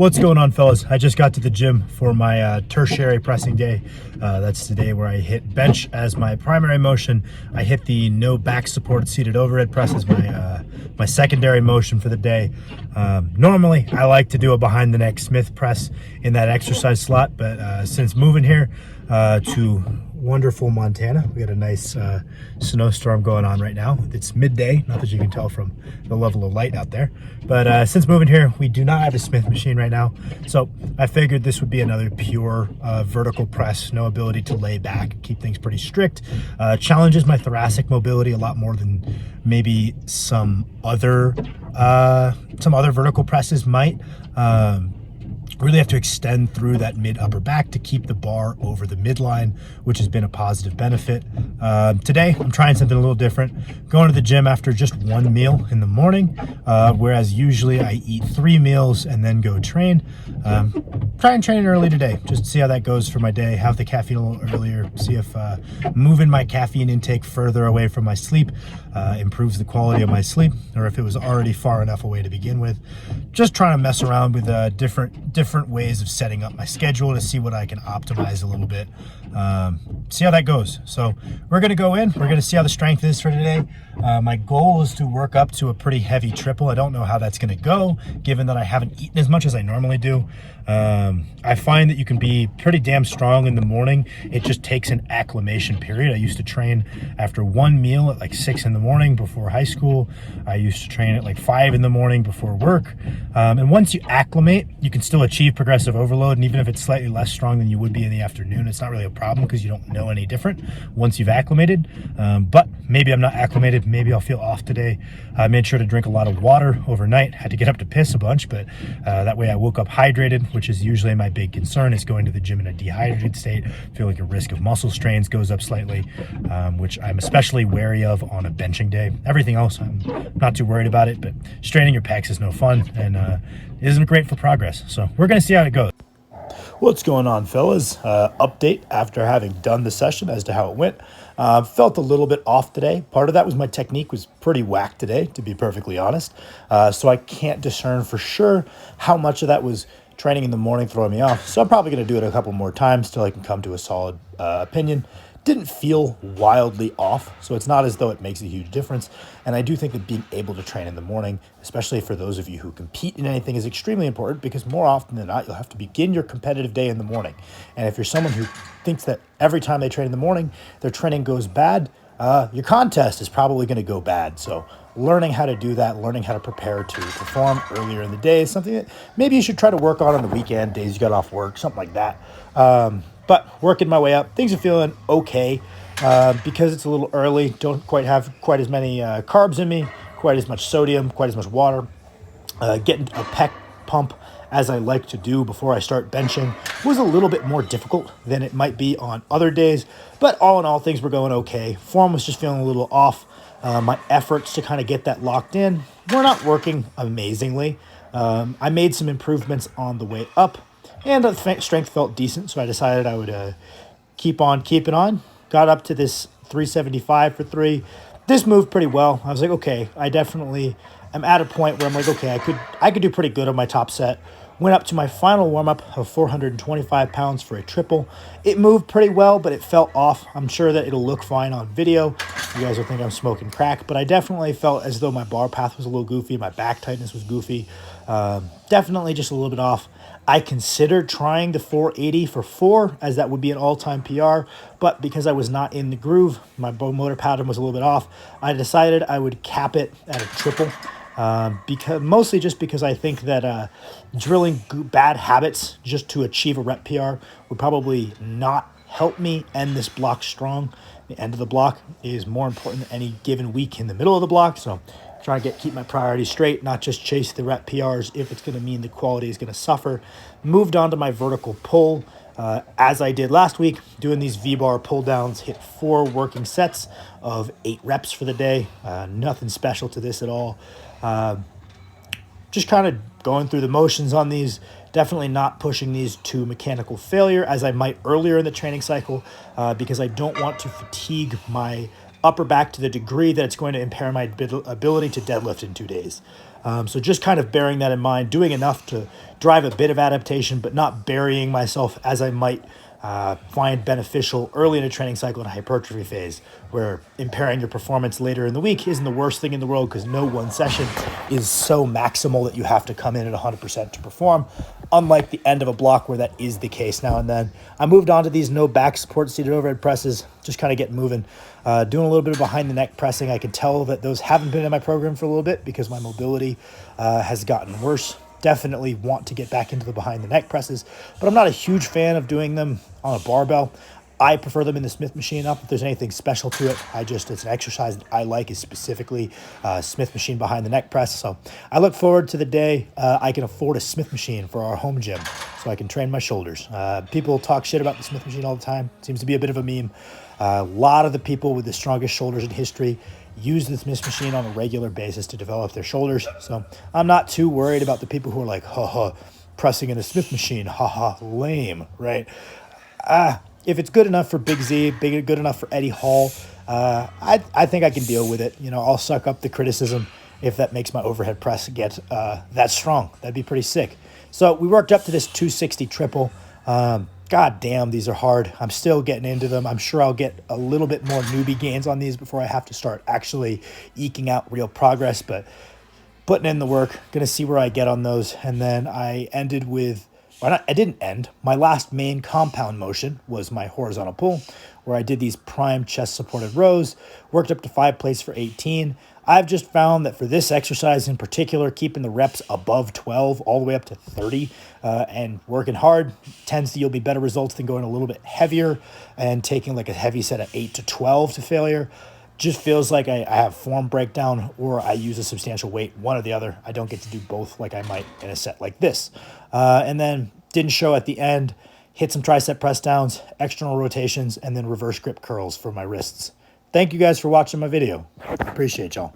What's going on, fellas? I just got to the gym for my tertiary pressing day. That's the day where I hit bench as my primary motion. I hit the no back support seated overhead press as my secondary motion for the day. Normally, I like to do a behind the neck Smith press in that exercise slot, but since moving here to wonderful Montana, we got a nice snowstorm going on right now. It's midday, not that you can tell from the level of light out there, but since moving here, we do not have a Smith machine right now, so I figured this would be another pure vertical press. No ability to lay back, keep things pretty strict. Challenges my thoracic mobility a lot more than maybe some other vertical presses might. Really have to extend through that mid upper back to keep the bar over the midline, which has been a positive benefit. Today, I'm trying something a little different. Going to the gym after just one meal in the morning, whereas usually I eat 3 meals and then go train. Try and train early today, just to see how that goes for my day. Have the caffeine a little earlier, see if moving my caffeine intake further away from my sleep improves the quality of my sleep, or if it was already far enough away to begin with. Just trying to mess around with different ways of setting up my schedule to see what I can optimize a little bit. See how that goes. So we're going to go in. We're going to see how the strength is for today. My goal is to work up to a pretty heavy triple. I don't know how that's going to go, given that I haven't eaten as much as I normally do. I find that you can be pretty damn strong in the morning. It just takes an acclimation period. I used to train after one meal at like 6 in the morning before high school. I used to train at like 5 in the morning before work. And once you acclimate, you can still achieve progressive overload. And even if it's slightly less strong than you would be in the afternoon, it's not really a problem because you don't know any different once you've acclimated. But maybe I'm not acclimated. Maybe I'll feel off today. I made sure to drink a lot of water overnight. Had to get up to piss a bunch, but that way I woke up hydrated, which is usually my big concern, is going to the gym in a dehydrated state. I feel like your risk of muscle strains goes up slightly, which I'm especially wary of on a benching day. Everything else, I'm not too worried about it, but straining your pecs is no fun and isn't great for progress. So we're going to see how it goes. What's going on, fellas? Update after having done the session as to how it went. Felt a little bit off today. Part of that was my technique was pretty whack today, to be perfectly honest. So I can't discern for sure how much of that was training in the morning throwing me off. So I'm probably going to do it a couple more times till I can come to a solid opinion. Didn't feel wildly off, so it's not as though it makes a huge difference. And I do think that being able to train in the morning, especially for those of you who compete in anything, is extremely important, because more often than not, you'll have to begin your competitive day in the morning. And if you're someone who thinks that every time they train in the morning, their training goes bad, your contest is probably going to go bad. So learning how to do that, learning how to prepare to perform earlier in the day is something that maybe you should try to work on the weekend, days you got off work, something like that. But working my way up, things are feeling okay because it's a little early. Don't quite have quite as many carbs in me, quite as much sodium, quite as much water. Getting a pec pump as I like to do before I start benching was a little bit more difficult than it might be on other days. But all in all, things were going okay. Form was just feeling a little off. My efforts to kind of get that locked in were not working amazingly. I made some improvements on the way up, and the strength felt decent, so I decided I would keep on keeping on. Got up to this 375 for 3. This moved pretty well. I was like, okay, I definitely am at a point where I'm like, okay, I could do pretty good on my top set. Went up to my final warm-up of 425 pounds for a triple. It moved pretty well, but it felt off. I'm sure that it'll look fine on video. You guys will think I'm smoking crack, but I definitely felt as though my bar path was a little goofy. My back tightness was goofy. Definitely just a little bit off. I considered trying the 480 for 4, as that would be an all-time PR, but because I was not in the groove, my motor pattern was a little bit off, I decided I would cap it at a triple. Mostly just because I think that drilling bad habits just to achieve a rep PR would probably not help me end this block strong. The end of the block is more important than any given week in the middle of the block, so try to keep my priorities straight, not just chase the rep PRs if it's going to mean the quality is going to suffer. Moved on to my vertical pull. As I did last week, doing these V-bar pull downs, hit 4 working sets of 8 reps for the day. Nothing special to this at all. Just kind of going through the motions on these. Definitely not pushing these to mechanical failure as I might earlier in the training cycle, because I don't want to fatigue my upper back to the degree that it's going to impair my ability to deadlift in 2 days. So just kind of bearing that in mind, doing enough to drive a bit of adaptation, but not burying myself as I might find beneficial early in a training cycle in a hypertrophy phase, where impairing your performance later in the week isn't the worst thing in the world because no one session is so maximal that you have to come in at 100% to perform, unlike the end of a block where that is the case now and then. I moved on to these no back support seated overhead presses, just kind of getting moving, doing a little bit of behind the neck pressing. I can tell that those haven't been in my program for a little bit because my mobility has gotten worse. Definitely want to get back into the behind the neck presses, but I'm not a huge fan of doing them on a barbell. I prefer them in the Smith machine. Not that there's anything special to it. It's an exercise that I like, is specifically Smith machine behind the neck press. So I look forward to the day I can afford a Smith machine for our home gym so I can train my shoulders. People talk shit about the Smith machine all the time. Seems to be a bit of a meme. A lot of the people with the strongest shoulders in history use the Smith machine on a regular basis to develop their shoulders. So I'm not too worried about the people who are like, pressing in a Smith machine, lame, right? If it's good enough for Big Z, good enough for Eddie Hall, I think I can deal with it. I'll suck up the criticism if that makes my overhead press get that strong. That'd be pretty sick. So we worked up to this 260 triple. God damn, these are hard. I'm still getting into them. I'm sure I'll get a little bit more newbie gains on these before I have to start actually eking out real progress, but putting in the work, gonna see where I get on those. And then I ended with, I didn't end. My last main compound motion was my horizontal pull, where I did these prime chest supported rows, worked up to 5 plates for 18. I've just found that for this exercise in particular, keeping the reps above 12 all the way up to 30 and working hard tends to yield me better results than going a little bit heavier and taking like a heavy set of 8 to 12 to failure. Just feels like I have form breakdown or I use a substantial weight, one or the other. I don't get to do both like I might in a set like this. And then didn't show at the end, hit some tricep press downs, external rotations, and then reverse grip curls for my wrists. Thank you guys for watching my video. Appreciate y'all.